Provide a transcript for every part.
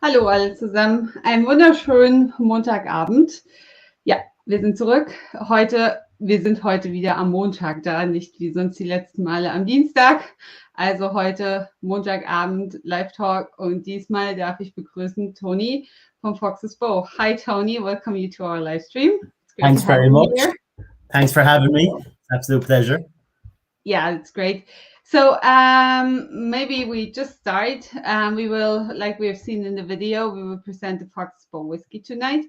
Hallo alle zusammen, einen wunderschönen Montagabend. Ja, wir sind zurück. Wir sind heute wieder am Montag da, nicht wie sonst die letzten Male am Dienstag. Also heute Montagabend Live-Talk und diesmal darf ich begrüßen Tony from Fox's Bow. Hi Tony, welcome you to our live stream. Thanks very much. Thanks for having me. Absolute pleasure. Yeah, it's great. So maybe we just start. We will, like we have seen in the video, we will present the Fox's Bow whiskey tonight.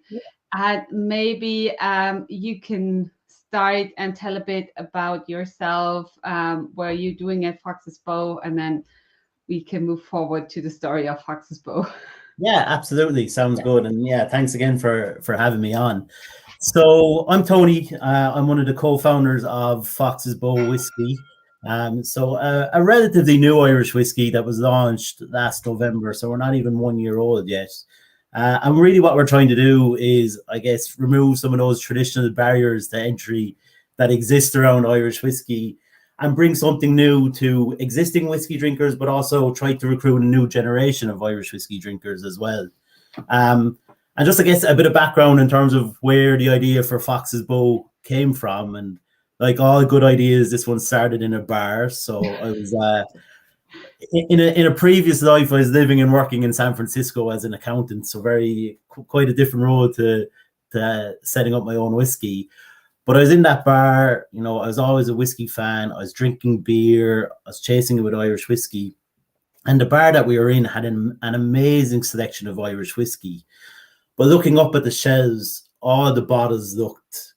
And maybe you can start and tell a bit about yourself, what are you doing at Fox's Bow, and then we can move forward to the story of Fox's Bow. Yeah, absolutely. Sounds good. And yeah, thanks again for having me on. So I'm Tony. I'm one of the co-founders of Fox's Bow Whiskey. So a relatively new Irish whiskey that was launched last November. So we're not even 1 year old yet. And really what we're trying to do is, I guess, remove some of those traditional barriers to entry that exist around Irish whiskey and bring something new to existing whiskey drinkers, but also try to recruit a new generation of Irish whiskey drinkers as well. And just, I guess, a bit of background in terms of where the idea for Fox's Bow came from. And like all good ideas, this one started in a bar. So I was in a previous life, I was living and working in San Francisco as an accountant. So quite a different road to setting up my own whiskey. But I was in that bar, I was always a whiskey fan. I was drinking beer. I was chasing it with Irish whiskey. And the bar that we were in had an amazing selection of Irish whiskey. But looking up at the shelves, all the bottles looked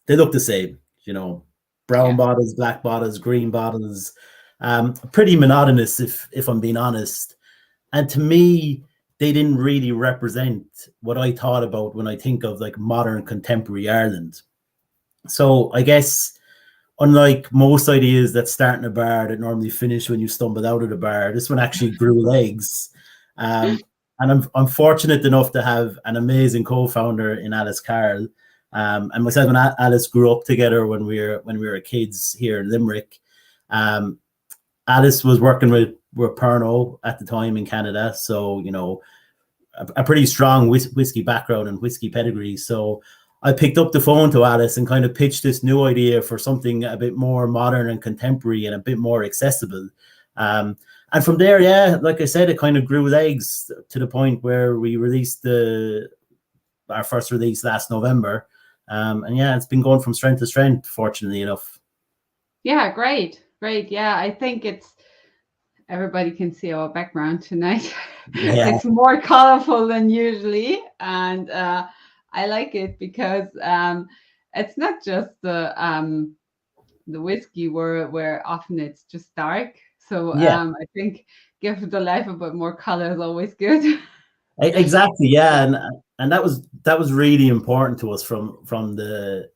the same, brown bottles, black bottles, green bottles, pretty monotonous if I'm being honest. And to me, they didn't really represent what I thought about when I think of like modern contemporary Ireland. So I guess unlike most ideas that start in a bar that normally finish when you stumble out of the bar, this one actually grew legs. And I'm fortunate enough to have an amazing co-founder in Alice Carl. And myself and Alice grew up together when we were kids here in Limerick. Alice was working with Pernod at the time in Canada, so a pretty strong whiskey background and whiskey pedigree. So I picked up the phone to Alice and kind of pitched this new idea for something a bit more modern and contemporary and a bit more accessible. And from there, yeah, like I said, it kind of grew legs to the point where we released our first release last November. And yeah, it's been going from strength to strength, fortunately enough. Yeah, great. Yeah, I think everybody can see our background tonight. Yeah. It's more colorful than usually. And I like it because it's not just the whiskey where often it's just dark. So I think give the life a bit more color is always good. Exactly, yeah, and that was really important to us from the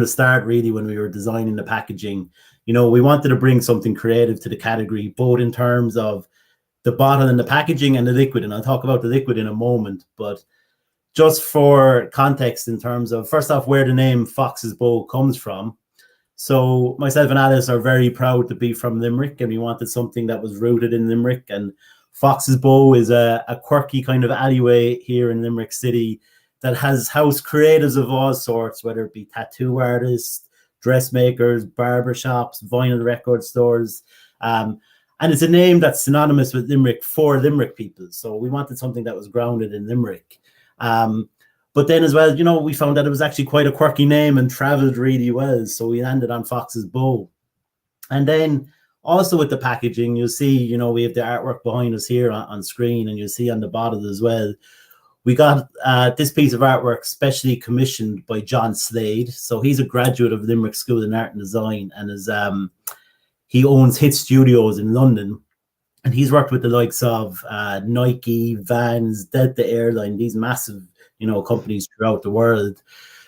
start. Really, when we were designing the packaging, we wanted to bring something creative to the category, both in terms of the bottle and the packaging and the liquid. And I'll talk about the liquid in a moment, but just for context, in terms of, first off, where the name Fox's Bow comes from. So myself and Alice are very proud to be from Limerick, and we wanted something that was rooted in Limerick. And Fox's Bow is a quirky kind of alleyway here in Limerick City that has housed creatives of all sorts, whether it be tattoo artists, dressmakers, barbershops, vinyl record stores. And it's a name that's synonymous with Limerick for Limerick people. So we wanted something that was grounded in Limerick. But then as well, we found that it was actually quite a quirky name and traveled really well. So we landed on Fox's Bow. And then also with the packaging, you'll see, we have the artwork behind us here on screen, and you'll see on the bottle as well. We got this piece of artwork specially commissioned by John Slade. So he's a graduate of Limerick School in Art and Design, and he owns Hit Studios in London. And he's worked with the likes of Nike, Vans, Delta Airline, these massive, companies throughout the world.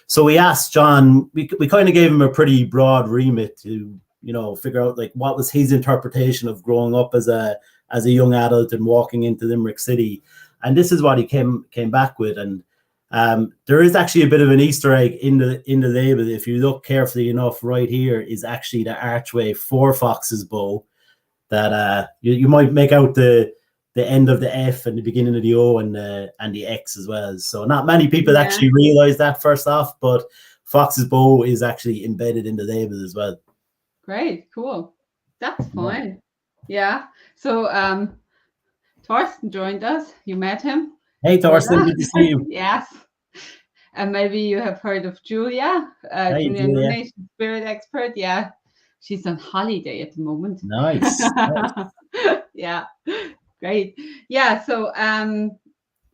So we asked John, we kind of gave him a pretty broad remit to, figure out like what was his interpretation of growing up as a young adult and walking into Limerick City. And this is what he came back with. And there is actually a bit of an Easter egg in the label. If you look carefully enough, right here is actually the archway for Fox's Bow. That you might make out the the end of the F and the beginning of the O and the X as well. So not many people Yeah. actually realize that first off, but Fox's Bow is actually embedded in the label as well. Great, cool. That's fun. Yeah. So Thorsten joined us. You met him? Hey Thorsten, good to see you. Yes. And maybe you have heard of Julia, Hey, Julia Julia. Donation Spirit Expert. Yeah. She's on holiday at the moment. Nice. Yeah. Great. Yeah. So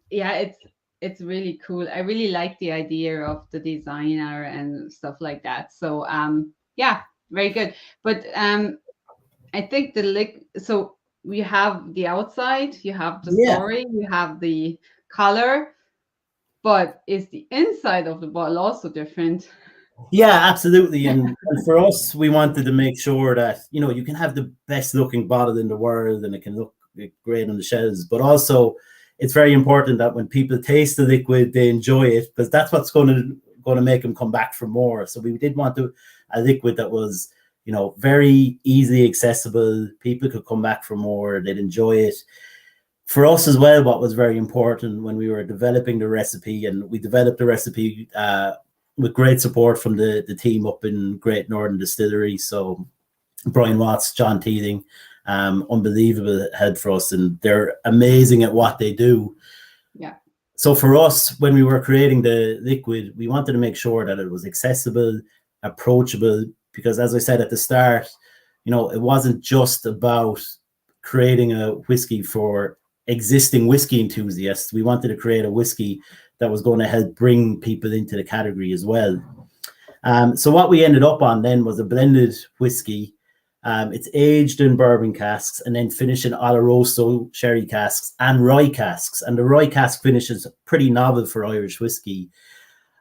yeah, it's really cool. I really like the idea of the designer and stuff like that. So yeah, very good. But I think so we have the outside, you have the story, you have the color, but is the inside of the bottle also different? Yeah, absolutely. And for us, we wanted to make sure that, you know, you can have the best looking bottle in the world and it can look great on the shelves, but also it's very important that when people taste the liquid, they enjoy it, because that's what's going to make them come back for more. So we did want a liquid that was, you know, very easily accessible. People could come back for more. They'd enjoy it. For us as well, what was very important when we were developing the recipe, and we developed the recipe with great support from the team up in Great Northern Distillery. So Brian Watts, John Teething, unbelievable help for us, and they're amazing at what they do. Yeah. So for us, when we were creating the liquid, we wanted to make sure that it was accessible, approachable, because as I said at the start, you know, it wasn't just about creating a whiskey for existing whiskey enthusiasts. We wanted to create a whiskey that was going to help bring people into the category as well. So what we ended up on then was a blended whiskey. It's aged in bourbon casks and then finished in Oloroso sherry casks and rye casks. And the rye cask finish is pretty novel for Irish whiskey.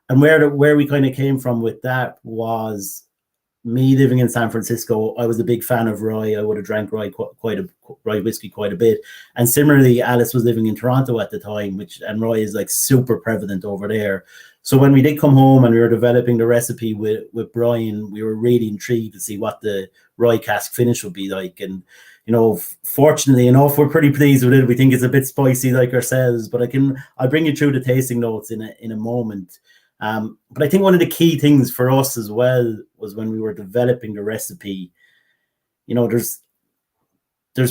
And where we kind of came from with that was me living in San Francisco. I was a big fan of rye. I would have drank rye whiskey quite a bit. And similarly, Alice was living in Toronto at the time, and rye is like super prevalent over there. So when we did come home and we were developing the recipe with Brian, we were really intrigued to see what the rye cask finish would be like. And, you know, fortunately enough, we're pretty pleased with it. We think it's a bit spicy like ourselves, but I'll bring you through the tasting notes in a moment. But I think one of the key things for us as well was when we were developing the recipe, you know, there's a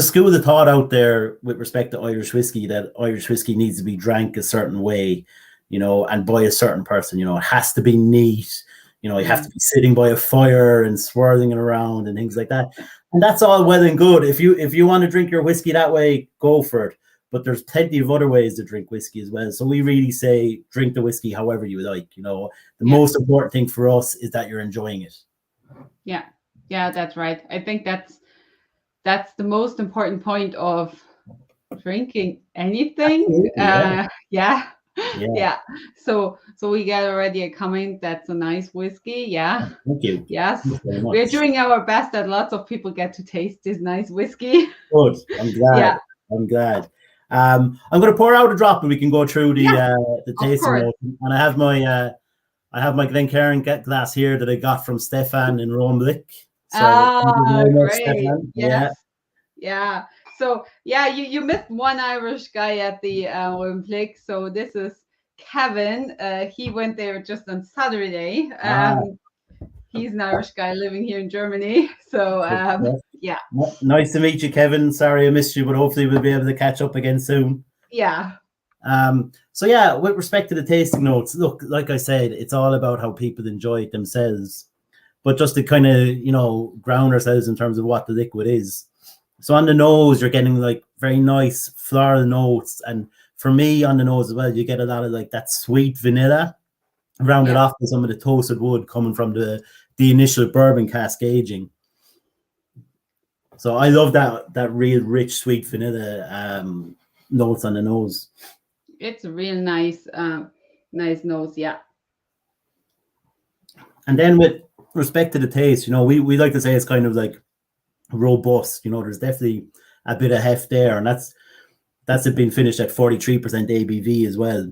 school of thought out there with respect to Irish whiskey, that Irish whiskey needs to be drank a certain way, you know, and by a certain person. You know, it has to be neat. You know, you have to be sitting by a fire and swirling it around and things like that. And that's all well and good. If you want to drink your whiskey that way, go for it. But there's plenty of other ways to drink whiskey as well. So we really say drink the whiskey however you like. You know, the most important thing for us is that you're enjoying it. Yeah, that's right. I think that's the most important point of drinking anything. Yeah. So we get already a comment. That's a nice whiskey. Yeah. Thank you. Yes. We're doing our best that lots of people get to taste this nice whiskey. Good. I'm glad. I'm glad. I'm going to pour out a drop and we can go through the tasting note. And I have my Glencairn glass here that I got from Stefan in Rome Blick. So great. Stefan. Yes. Yeah. So you missed one Irish guy at the Olympic. So this is Kevin. He went there just on Saturday. He's an Irish guy living here in Germany. So yeah. Nice to meet you, Kevin. Sorry I missed you, but hopefully we'll be able to catch up again soon. Yeah. So yeah, with respect to the tasting notes, look, like I said, it's all about how people enjoy it themselves. But just to kind of, you know, ground ourselves in terms of what the liquid is. So on the nose, you're getting like very nice floral notes. And for me, on the nose as well, you get a lot of like that sweet vanilla rounded off with some of the toasted wood coming from the initial bourbon cask aging. So I love that real rich, sweet vanilla notes on the nose. It's a real nice nose, yeah. And then with respect to the taste, you know, we like to say it's kind of like robust. You know, there's definitely a bit of heft there, and that's it being finished at 43% ABV as well.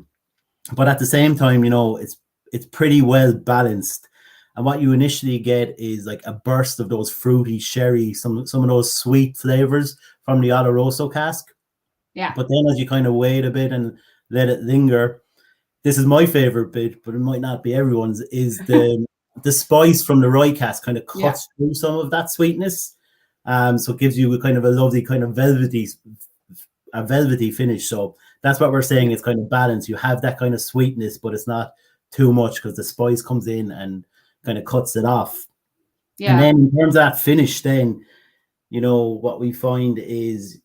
But at the same time, you know, it's pretty well balanced. And what you initially get is like a burst of those fruity, sherry, some of those sweet flavors from the Oloroso cask. Yeah. But then as you kind of wait a bit and let it linger, this is my favorite bit, but it might not be everyone's, is the spice from the rye cask kind of cuts through some of that sweetness. So it gives you a kind of a lovely kind of velvety finish. So that's what we're saying. It's kind of balanced. You have that kind of sweetness, but it's not too much because the spice comes in and kind of cuts it off. Yeah. And then in terms of that finish, then, you know, what we find is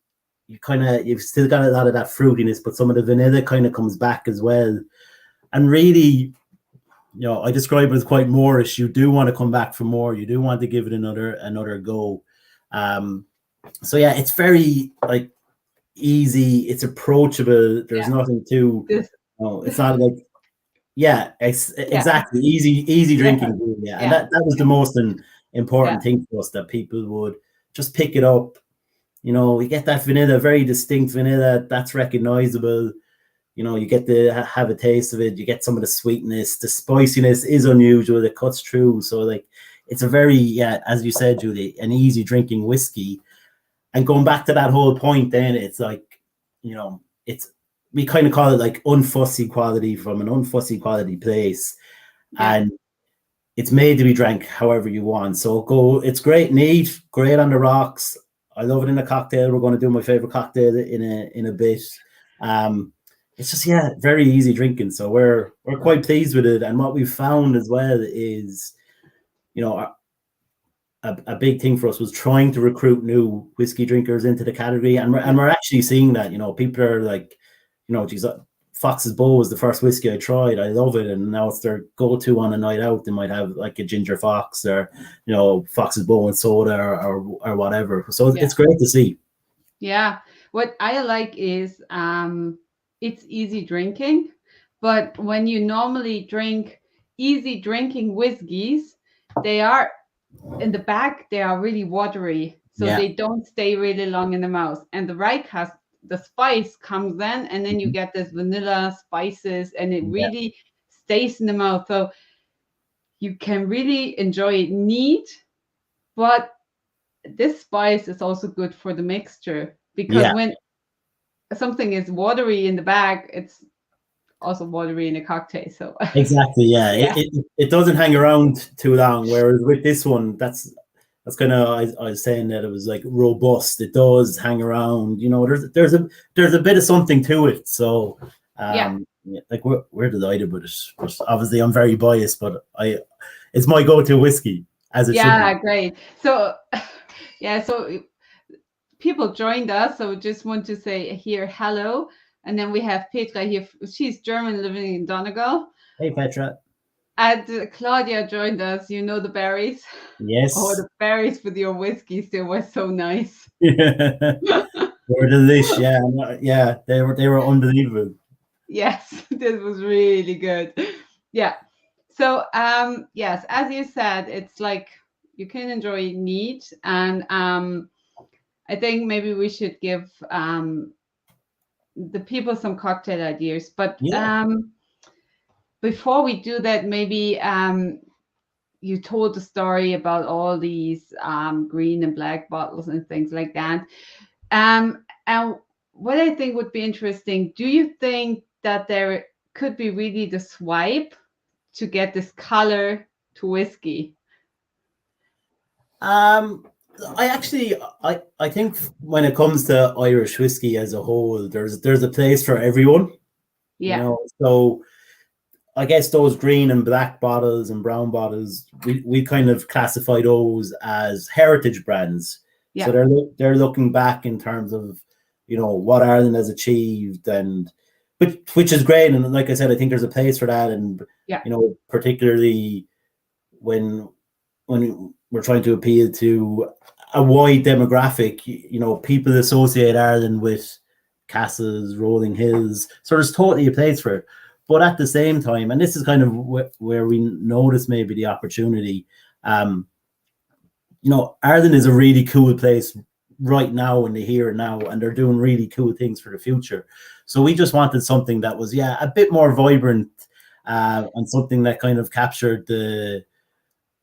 you've still got a lot of that fruitiness, but some of the vanilla kind of comes back as well. And really, you know, I describe it as quite Moorish. You do want to come back for more. You do want to give it another go. So yeah, it's very like easy. It's approachable. There's nothing too. It's not like exactly easy drinking. Yeah, and that was the most important thing for us, that people would just pick it up. You know, you get that vanilla, very distinct vanilla that's recognizable. You know, you get to have a taste of it. You get some of the sweetness. The spiciness is unusual. It cuts through. So, like, it's a very, as you said, Julie, an easy drinking whiskey. And going back to that whole point, then it's like, you know, we kind of call it like unfussy quality from an unfussy quality place. Yeah. And it's made to be drank however you want. So it's great, neat, great on the rocks. I love it in a cocktail. We're going to do my favorite cocktail in a bit. It's just, very easy drinking. So we're quite pleased with it. And what we've found as well is, you know, a big thing for us was trying to recruit new whiskey drinkers into the category. And we're actually seeing that, you know, people are like, you know, geez, Fox's Bow was the first whiskey I tried. I love it. And now it's their go-to on a night out. They might have like a ginger fox or, you know, Fox's Bow and soda or whatever. So it's great to see. Yeah. What I like is it's easy drinking. But when you normally drink easy drinking whiskeys, they are in the back, they are really watery. So they don't stay really long in the mouth. And the rye cask, the spice comes in, and then you get this vanilla spices, and it really stays in the mouth. So you can really enjoy it neat, but this spice is also good for the mixture, because when something is watery in the bag, it's also watery in a cocktail. So exactly, it doesn't hang around too long. Whereas with this one, that's kind of, I was saying that it was like robust. It does hang around. You know, there's a bit of something to it. So like we're delighted with it. But obviously, I'm very biased, but it's my go-to whiskey, as it should be. Great. So so people joined us. So just want to say here hello. And then we have Petra here. She's German, living in Donegal. Hey, Petra. And Claudia joined us. You know the berries? Yes. Oh, the berries with your whiskeys, they were so nice. They were delicious. Yeah, they were unbelievable. Yes, this was really good. Yeah. So yes, as you said, it's like you can enjoy it neat. And I think maybe we should give the people some cocktail ideas. But before we do that, maybe you told the story about all these green and black bottles and things like that. And what I think would be interesting, do you think that there could be really the swipe to get this color to whiskey? I think when it comes to Irish whiskey as a whole, there's a place for everyone. Yeah. You know, so I guess those green and black bottles and brown bottles, we kind of classify those as heritage brands. Yeah. So they're looking back in terms of, you know, what Ireland has achieved, and which is great. And like I said, I think there's a place for that. And you know, particularly when we're trying to appeal to a wide demographic, you know, people associate Ireland with castles, rolling hills. So there's totally a place for it. But at the same time, and this is kind of where we notice maybe the opportunity, you know, Ireland is a really cool place right now in the here and now, and they're doing really cool things for the future. So we just wanted something that was, a bit more vibrant, and something that kind of captured the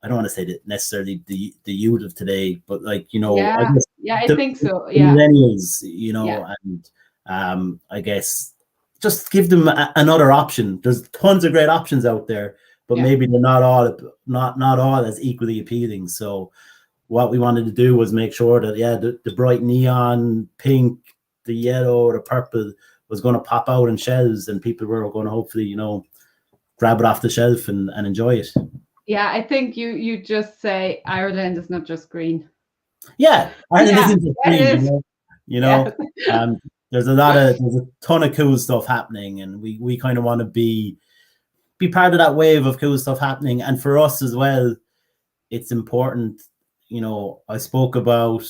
I don't want to say that necessarily the youth of today, but like, you know, Yeah, I guess I think so. the Yeah, millennials, you know, and I guess just give them another option. There's tons of great options out there, but maybe they're not all as equally appealing. So what we wanted to do was make sure that the bright neon pink, the yellow, the purple was going to pop out in shelves, and people were going to hopefully, you know, grab it off the shelf and enjoy it. Yeah, I think you just say Ireland is not just green. Yeah, Ireland isn't just green, you know. There's a ton of cool stuff happening, and we kind of want to be part of that wave of cool stuff happening. And for us as well, it's important, you know, I spoke about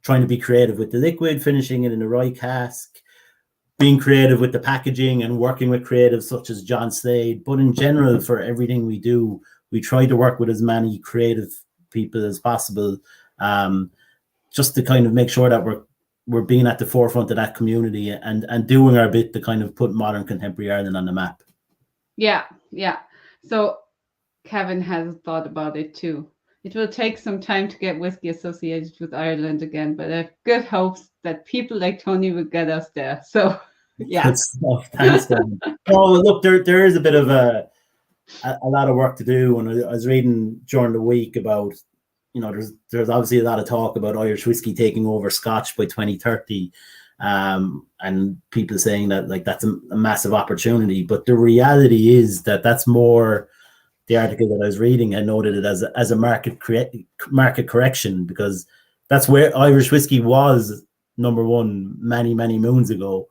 trying to be creative with the liquid, finishing it in the right cask, being creative with the packaging and working with creatives such as John Slade. But in general, for everything we do, we try to work with as many creative people as possible, just to kind of make sure that we're being at the forefront of that community and doing our bit to kind of put modern contemporary Ireland on the map. Yeah. So Kevin has thought about it too. It will take some time to get whiskey associated with Ireland again, but I have good hopes that people like Tony will get us there. So yeah. Good stuff. Thanks, Kevin. Oh, look, there is a bit of a lot of work to do. And I was reading during the week about, you know, there's obviously a lot of talk about Irish whiskey taking over Scotch by 2030, and people saying that like that's a massive opportunity. But the reality is that that's more. The article that I was reading, I noted it as a market correction, because that's where Irish whiskey was number one many moons ago.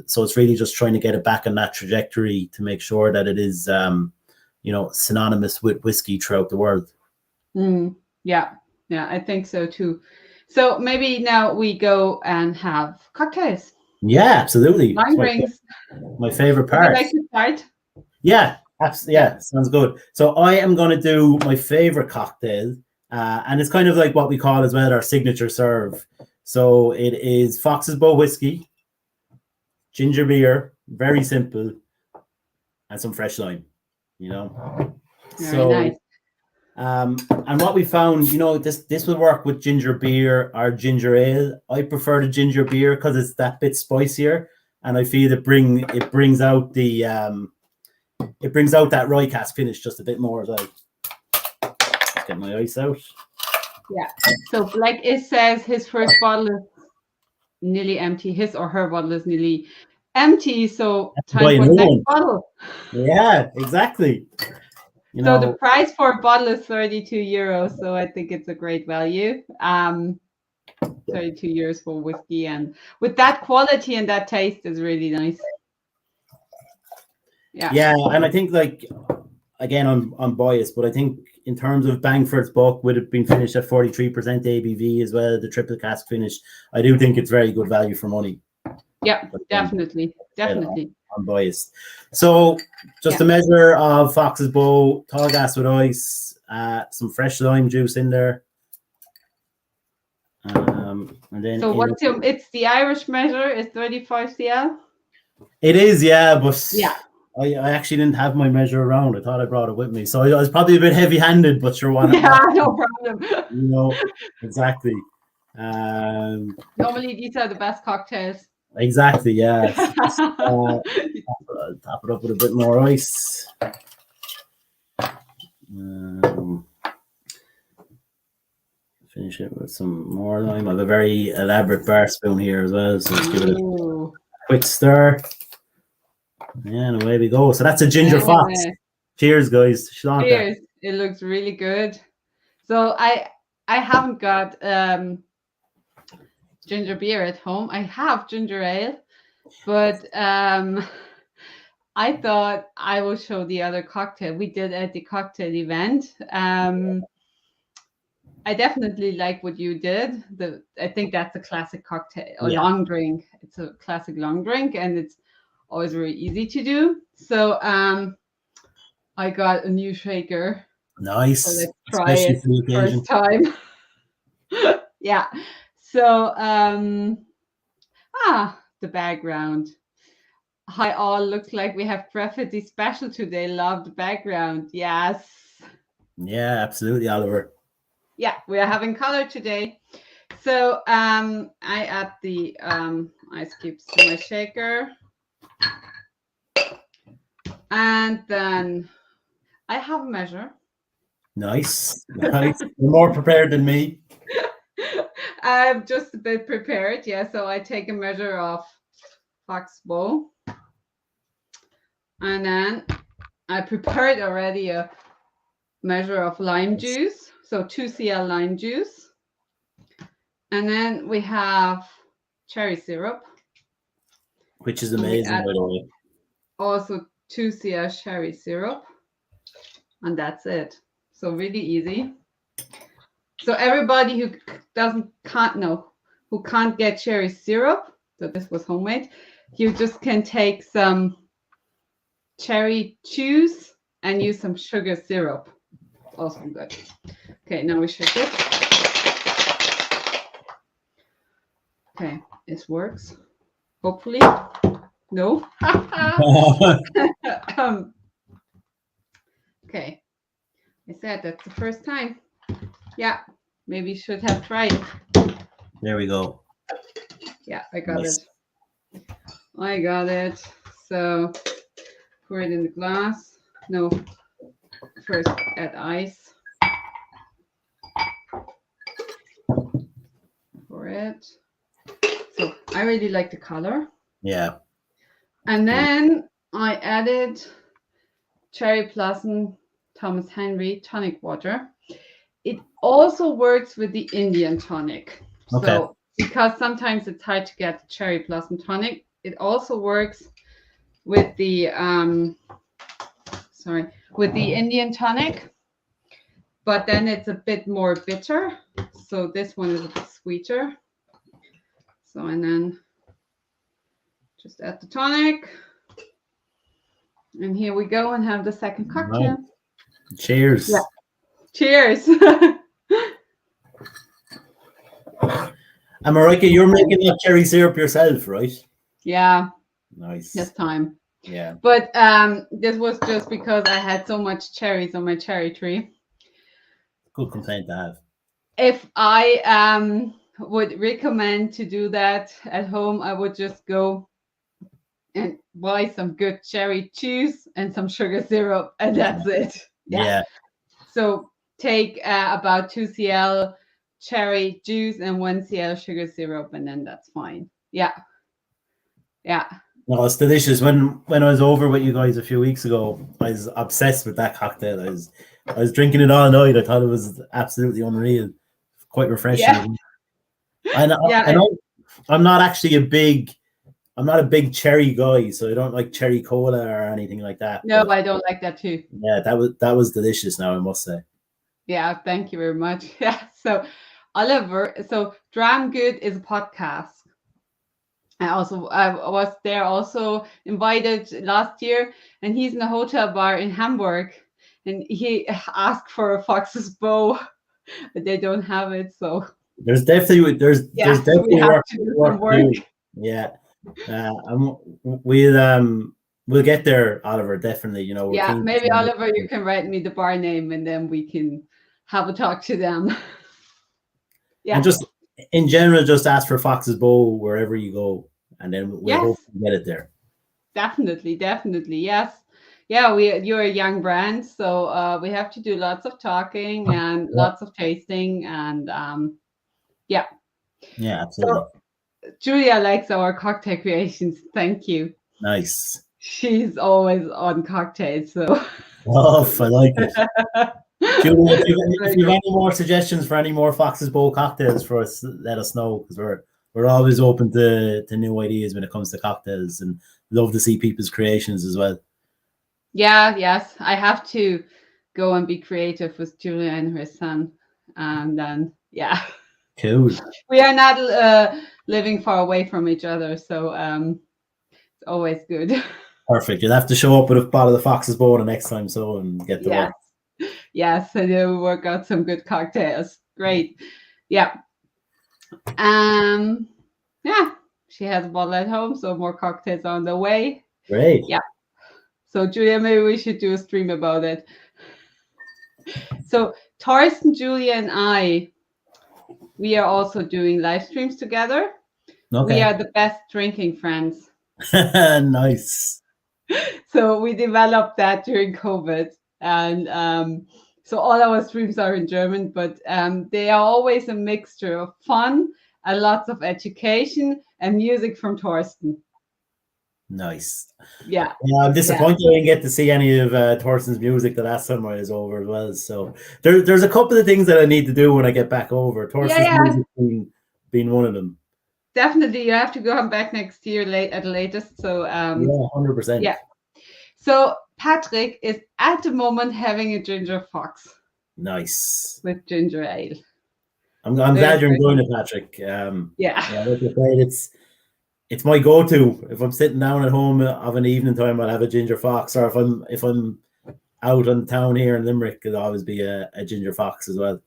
So it's really just trying to get it back on that trajectory to make sure that it is, you know, synonymous with whiskey throughout the world. Yeah, I think so too. So maybe now we go and have cocktails. Yeah, absolutely. Wine drinks. My favorite part. Would you like to start? Yeah, sounds good. So I am going to do my favorite cocktail, and it's kind of like what we call as well our signature serve. So it is Fox's Bow whiskey, ginger beer, very simple, and some fresh lime. You know, very nice. And what we found, you know, this will work with ginger beer or ginger ale. I prefer the ginger beer because it's that bit spicier, and I feel it brings out the it brings out that rye cask finish just a bit more as well. Let's get my ice out. Yeah. So like it says, his first bottle is nearly empty. His or her bottle is nearly empty. So time for the next bottle. Yeah, exactly. You know, the price for a bottle is 32 euros. So I think it's a great value. 32 euros for whiskey, and with that quality and that taste is really nice. Yeah, and I think, like, again, I'm biased, but I think in terms of bang for its buck, with it being finished at 43% ABV as well, the triple cask finish, I do think it's very good value for money. Yeah, but, definitely. I'm biased. So just a measure of Fox's Bow, tall gas with ice, some fresh lime juice in there. And then so what's it's the Irish measure is 35 cl. It is, yeah, but I actually didn't have my measure around. I thought I brought it with me, so I was probably a bit heavy-handed, but sure, why not? Yeah, no problem. You know, exactly. Normally, these are the best cocktails. Exactly, yeah. Top it up with a bit more ice. Finish it with some more lime. I have a very elaborate bar spoon here as well, so let's give it a quick stir. And away we go. So that's a ginger fox. Cheers, guys. Cheers. It looks really good. So I haven't got ginger beer at home. I have ginger ale, but I thought I will show the other cocktail we did at the cocktail event. I definitely like what you did. I think that's a classic cocktail or long drink. It's a classic long drink, and it's always very easy to do. So I got a new shaker. Nice. So let's try it first time. Yeah. So the background. Hi all, looks like we have graffiti special today. Love the background. Yes. Yeah, absolutely, Oliver. Yeah, we are having color today. So I add the ice cubes to my shaker. And then I have a measure. Nice. You're more prepared than me. I'm just a bit prepared. Yeah, so I take a measure of fox bowl. And then I prepared already a measure of lime juice. So 2 cl lime juice. And then we have cherry syrup. Which is amazing, by the way. Also 2 cl cherry syrup. And that's it. So really easy. So everybody who can't get cherry syrup, so this was homemade, you just can take some cherry juice and use some sugar syrup. Also good. Okay, now we shake it. Okay, this works. Hopefully. No. Okay. I said that's the first time. Yeah, maybe you should have tried. There we go. Yeah, I got it. I got it. So pour it in the glass. No, first add ice. Pour it. So I really like the color. Yeah. And then I added Cherry Blossom Thomas Henry tonic water. It also works with the Indian tonic. Okay. So because sometimes it's hard to get the cherry blossom tonic, it also works with the Indian tonic, but then it's a bit more bitter. So this one is a bit sweeter. So and then just add the tonic. And here we go and have the second cocktail. Right. Cheers. Yeah. Cheers. And Marika, you're making that cherry syrup yourself, right? Yeah. Nice. This time. Yeah. But this was just because I had so much cherries on my cherry tree. Good complaint to have. If I would recommend to do that at home, I would just go and buy some good cherry juice and some sugar syrup, and that's it. Yeah. So take about 2 cl cherry juice and 1 cl sugar syrup, and then that's fine. Yeah. Yeah. No, it's delicious. When I was over with you guys a few weeks ago, I was obsessed with that cocktail. I was drinking it all night. I thought it was absolutely unreal. Quite refreshing. Yeah. I know I'm not actually a big cherry guy, so I don't like cherry cola or anything like that. No, I don't like that too. Yeah, that was delicious now, I must say. Yeah, thank you very much. Yeah. So Oliver, so Dramgood is a podcast. I was there also invited last year, and he's in a hotel bar in Hamburg, and he asked for a fox's bow, but they don't have it. So there's definitely we have to do some work. Yeah. We'll get there, Oliver, definitely. You know, yeah, maybe Oliver, you can write me the bar name, and then we can have a talk to them. Yeah. And just in general, just ask for Fox's Bow wherever you go, and then we'll hope to get it there. Definitely, yes. Yeah, you're a young brand, so we have to do lots of talking and lots of tasting, and yeah. Yeah, absolutely. So, Julia likes our cocktail creations. Thank you. Nice. She's always on cocktails, so. Oh, I like it. Julia, if you have any more suggestions for any more Fox's Bowl cocktails for us, let us know, because we're always open to new ideas when it comes to cocktails, and love to see people's creations as well. Yeah, yes, I have to go and be creative with Julia and her son, and then cool. We are not living far away from each other, so it's always good. Perfect. You'll have to show up with a bottle of Fox's Bowl the next time, so, and get the work. Yes, and then we work out some good cocktails. Great. Yeah. Yeah, she has a bottle at home, so more cocktails on the way. Great. Yeah. So Julia, maybe we should do a stream about it. So Thorsten, Julia, and we are also doing live streams together. Okay. We are the best drinking friends. Nice. So we developed that during COVID, and so all our streams are in German, but they are always a mixture of fun and lots of education and music from Thorsten. Nice. Yeah. I'm disappointed I didn't get to see any of Thorsten's music the last time I was over as well. So there's a couple of things that I need to do when I get back over. Thorsten's music being one of them. Definitely, you have to go back next year at the latest. So yeah, 100%. Yeah. So Patrick is at the moment having a ginger fox. Nice. With ginger ale. I'm glad you're enjoying it, Patrick. It's my go-to. If I'm sitting down at home of an evening time, I'll have a ginger fox. Or if I'm out on town here in Limerick, it'll always be a ginger fox as well.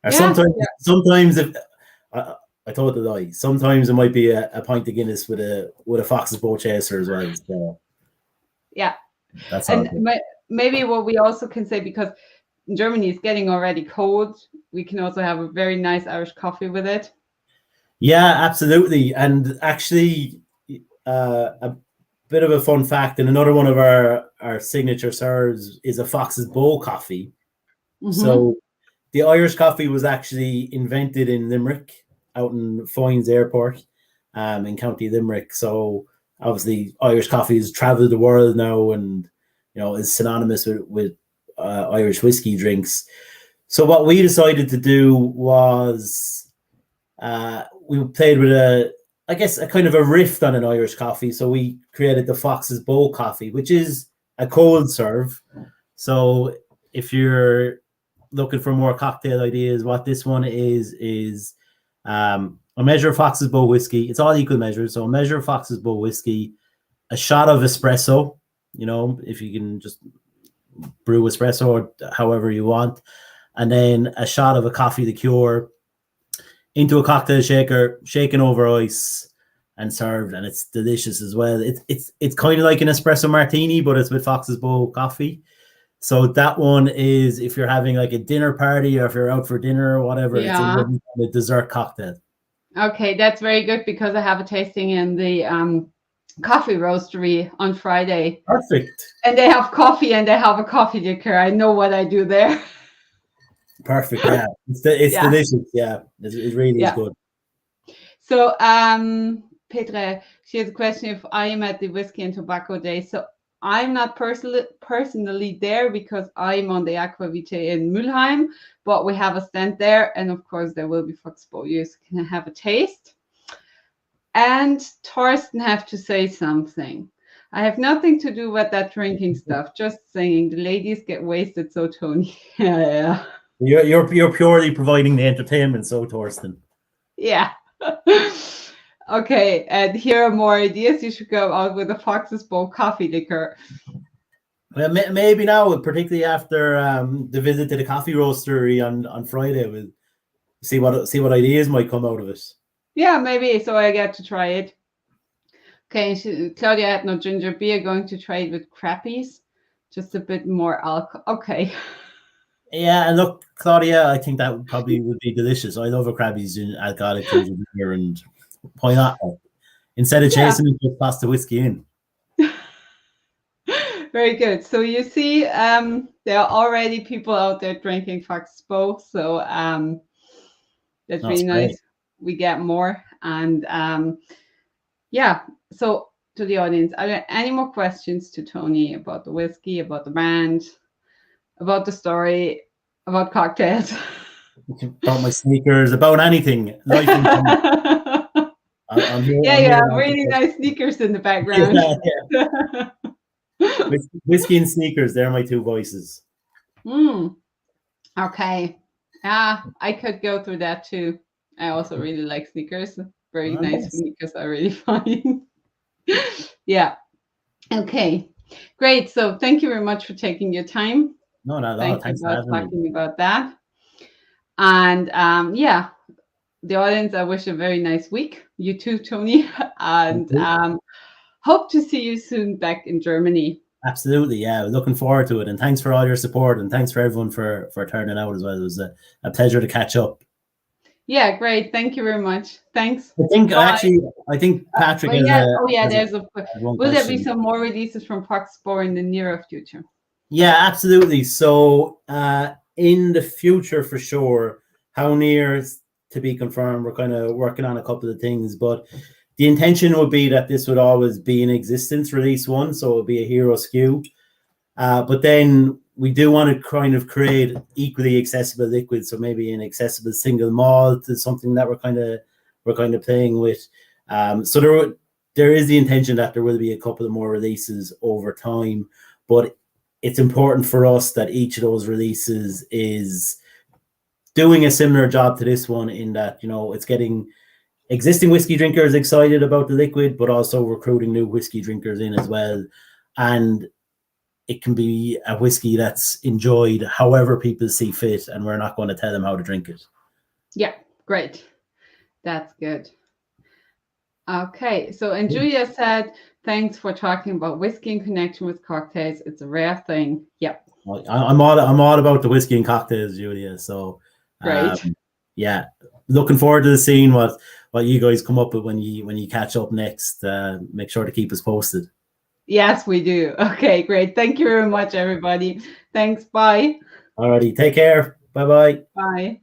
Or sometimes if I told the lie, sometimes it might be a pint of Guinness with a Fox's Bow chaser as well. So yeah, that's and maybe what we also can say, because in Germany it's getting already cold, we can also have a very nice Irish coffee with it. Yeah, absolutely. And actually, a bit of a fun fact, and another one of our signature serves is a Fox's Bow coffee. Mm-hmm. So the Irish coffee was actually invented in Limerick, out in Foynes Airport, in County Limerick. So obviously Irish coffee has traveled the world now, and is synonymous with Irish whiskey drinks. So what we decided to do was we played with a kind of a riff on an Irish coffee. So we created the Fox's Bow coffee, which is a cold serve. So if you're looking for more cocktail ideas, what this one is a measure of Fox's Bow whiskey. It's all equal measures. So a measure of Fox's Bow whiskey, a shot of espresso, if you can just brew espresso or however you want, and then a shot of a coffee liqueur into a cocktail shaker, shaken over ice and served, and it's delicious as well. It's kind of like an espresso martini, but it's with Fox's Bow coffee. So that one is if you're having like a dinner party or if you're out for dinner or whatever, it's a dessert cocktail. Okay, that's very good, because I have a tasting in the coffee roastery on Friday. Perfect. And they have coffee and they have a coffee liqueur. I know what I do there. Perfect. Yeah, it's delicious. Yeah, it really is good. So, Petra, she has a question if I am at the Whiskey and Tobacco Day. So I'm not personally there because I'm on the Aquavite in Mülheim, but we have a stand there, and of course there will be Fox's Bow. You can have a taste. And Thorsten have to say something. I have nothing to do with that drinking stuff. Just saying, the ladies get wasted. So Tony, yeah. You're purely providing the entertainment, so Thorsten. Yeah. Okay, and here are more ideas. You should go out with a Fox's Bow coffee liquor. Well, maybe now, particularly after the visit to the coffee roastery on Friday, we'll see what ideas might come out of it. Yeah, maybe. So I get to try it. Okay, Claudia had no ginger beer. Going to try it with crappies, just a bit more alcohol. Okay. Yeah, and look, Claudia, I think that probably would be delicious. I love a Krabby's in alcoholic ginger beer, and why not? Instead of chasing it, just pass the whiskey in. Very good. So you see, there are already people out there drinking Fox's Bow. So that's really nice. Great. We get more. And so to the audience, are there any more questions to Tony about the whiskey, about the brand, about the story, about cocktails? About my sneakers, about anything. Life I'm here, you have really nice sneakers in the background. Yeah. Whiskey and sneakers, they're my two voices. Okay. I could go through that too. I also really like sneakers. Very nice sneakers are really fun. Yeah. Okay. Great. So thank you very much for taking your time. No, not at all. Thanks for talking me about that. And the audience, I wish a very nice week. You too, Tony. And hope to see you soon back in Germany. Absolutely, yeah. Looking forward to it, and thanks for all your support, and thanks for everyone for turning out as well. It was a pleasure to catch up. Yeah, great. Thank you very much. Thanks. I think Bye. I think Patrick But has yeah, has one will there be question. some more releases from Foxspore in the nearer future? Yeah, absolutely. So in the future, for sure, how near is to be confirmed. We're kind of working on a couple of things, but the intention would be that this would always be in existence, release one, so it would be a hero SKU. But then we do want to kind of create equally accessible liquids, so maybe an accessible single malt is something that we're kind of playing with. So there is the intention that there will be a couple of more releases over time, but it's important for us that each of those releases is doing a similar job to this one, in that, you know, it's getting existing whiskey drinkers excited about the liquid, but also recruiting new whiskey drinkers in as well. And it can be a whiskey that's enjoyed however people see fit, and we're not going to tell them how to drink it. Yeah, great. That's good. Okay, so and Julia said, thanks for talking about whiskey in connection with cocktails. It's a rare thing. Yep. I'm all about the whiskey and cocktails, Julia. So great. Yeah, looking forward to seeing what you guys come up with when you catch up next. Make sure to keep us posted. Yes, we do. Okay, great. Thank you very much, everybody. Thanks. Bye. Alrighty, take care. Bye-bye. Bye.